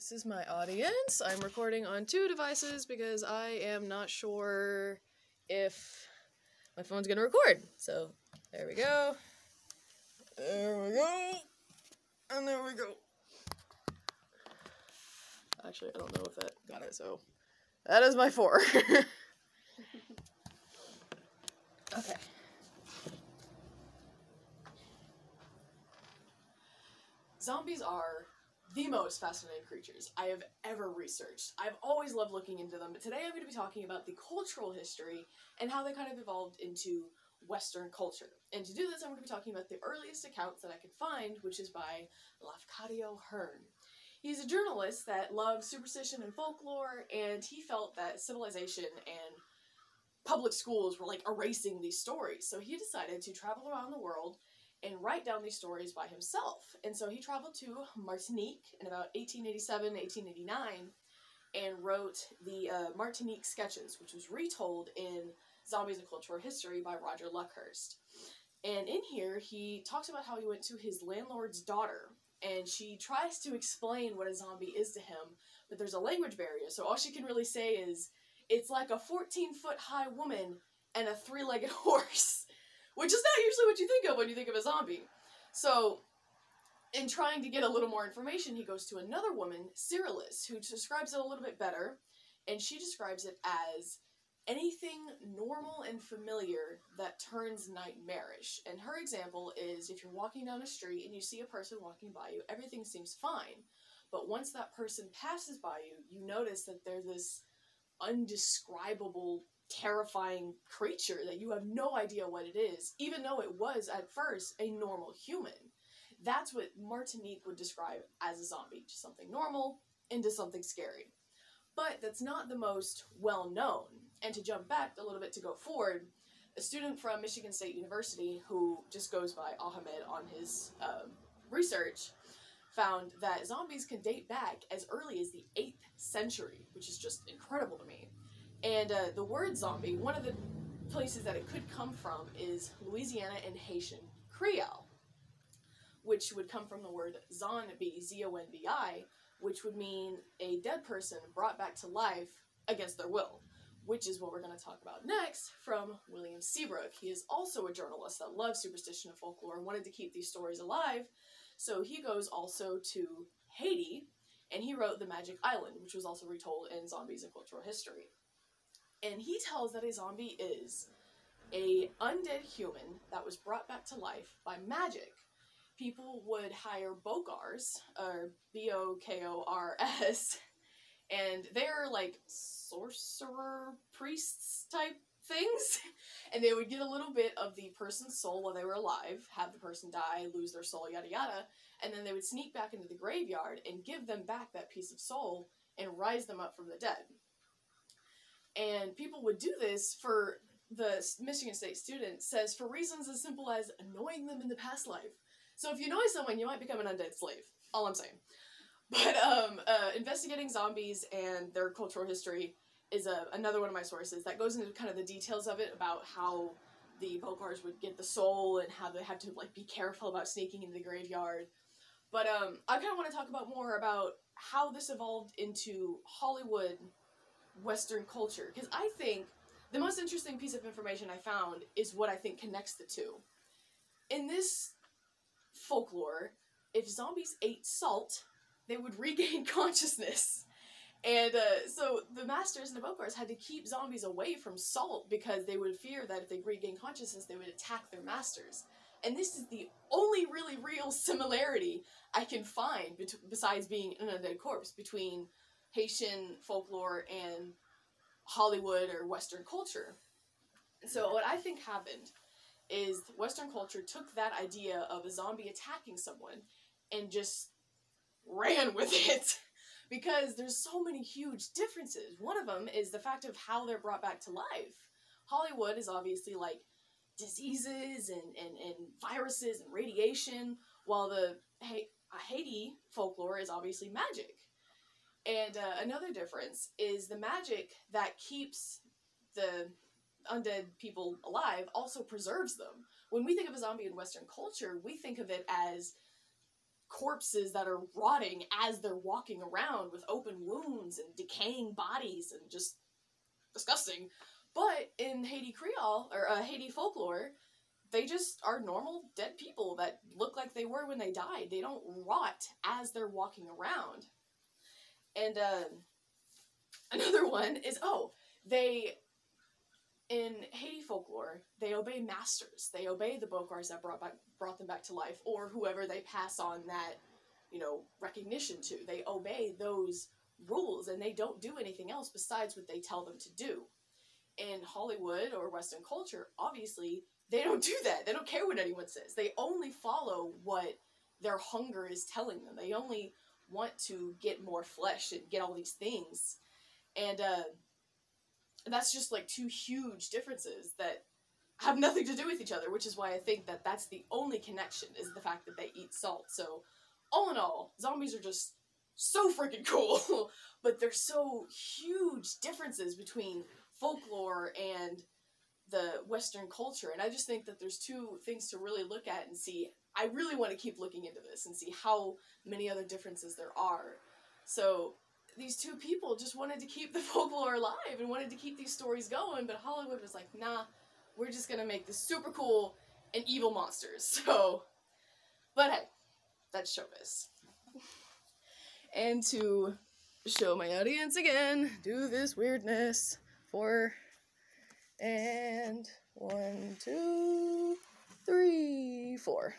This is my audience. I'm recording on 2 devices because I am not sure if my phone's gonna record. So, there we go. There we go. And there we go. Actually, I don't know if that got it, so that is my 4. Okay. Zombies are the most fascinating creatures I have ever researched. I've always loved looking into them, but today I'm going to be talking about the cultural history and how they kind of evolved into Western culture. And to do this, I'm going to be talking about the earliest accounts that I could find, which is by Lafcadio Hearn. He's a journalist that loves superstition and folklore, and he felt that civilization and public schools were like erasing these stories. So he decided to travel around the world and write down these stories by himself. And so he traveled to Martinique in about 1887, 1889, and wrote the Martinique Sketches, which was retold in Zombies and Cultural History by Roger Luckhurst. And in here, he talks about how he went to his landlord's daughter, and she tries to explain what a zombie is to him, but there's a language barrier, so all she can really say is, it's like a 14-foot high woman and a 3-legged horse. Which is not usually what you think of when you think of a zombie. So, in trying to get a little more information, he goes to another woman, Cyrillus, who describes it a little bit better, and she describes it as anything normal and familiar that turns nightmarish. And her example is, if you're walking down a street and you see a person walking by you, everything seems fine. But once that person passes by you, you notice that there's this undescribable terrifying creature that you have no idea what it is, even though it was at first a normal human. That's what Martinique would describe as a zombie, just something normal into something scary. But that's not the most well known. And to jump back a little bit to go forward, a student from Michigan State University who just goes by Ahmed on his research found that zombies can date back as early as the 8th century, which is just incredible to me. And the word zombie, one of the places that it could come from is Louisiana and Haitian Creole, which would come from the word zombie, Z-O-N-B-I, which would mean a dead person brought back to life against their will, which is what we're going to talk about next from William Seabrook. He is also a journalist that loves superstition and folklore and wanted to keep these stories alive, so he goes also to Haiti, and he wrote The Magic Island, which was also retold in Zombies and Cultural History. And he tells that a zombie is a undead human that was brought back to life by magic. People would hire bokars, or B-O-K-O-R-S, and they're like sorcerer priests type things, and they would get a little bit of the person's soul while they were alive, have the person die, lose their soul, yada yada, and then they would sneak back into the graveyard and give them back that piece of soul and rise them up from the dead. And people would do this for, the Michigan State student says, for reasons as simple as annoying them in the past life. So if you annoy someone, you might become an undead slave. All I'm saying. But investigating zombies and their cultural history is another one of my sources that goes into kind of the details of it, about how the bokars would get the soul and how they had to like be careful about sneaking into the graveyard. But I kind of want to talk about more about how this evolved into Hollywood Western culture, because I think the most interesting piece of information I found is what I think connects the two. In this folklore, if zombies ate salt, they would regain consciousness. And so the masters and the bokars had to keep zombies away from salt because they would fear that if they regained consciousness, they would attack their masters. And this is the only really real similarity I can find, besides being an undead corpse, between Haitian folklore and Hollywood or Western culture. So what I think happened is Western culture took that idea of a zombie attacking someone and just ran with it. Because there's so many huge differences. One of them is the fact of how they're brought back to life. Hollywood is obviously like diseases and viruses and radiation, while the Haiti folklore is obviously magic. And another difference is the magic that keeps the undead people alive also preserves them. When we think of a zombie in Western culture, we think of it as corpses that are rotting as they're walking around with open wounds and decaying bodies and just disgusting. But in Haiti Creole, or Haiti folklore, they just are normal dead people that look like they were when they died. They don't rot as they're walking around. And another one is, in Haiti folklore, they obey masters. They obey the Bokars that brought them back to life, or whoever they pass on that, recognition to. They obey those rules, and they don't do anything else besides what they tell them to do. In Hollywood or Western culture, obviously, they don't do that. They don't care what anyone says. They only follow what their hunger is telling them. They only want to get more flesh and get all these things. And that's just like two huge differences that have nothing to do with each other, which is why I think that that's the only connection, is the fact that they eat salt. So, all in all, zombies are just so freaking cool, but there's so huge differences between folklore and the Western culture, and I just think that there's two things to really look at and see. I really want to keep looking into this and see how many other differences there are. So these two people just wanted to keep the folklore alive and wanted to keep these stories going, but Hollywood was like, nah, we're just gonna make this super cool and evil monsters. So, but hey, that's showbiz. And to show my audience again, do this weirdness. 4 and 1, 2, 3, 4.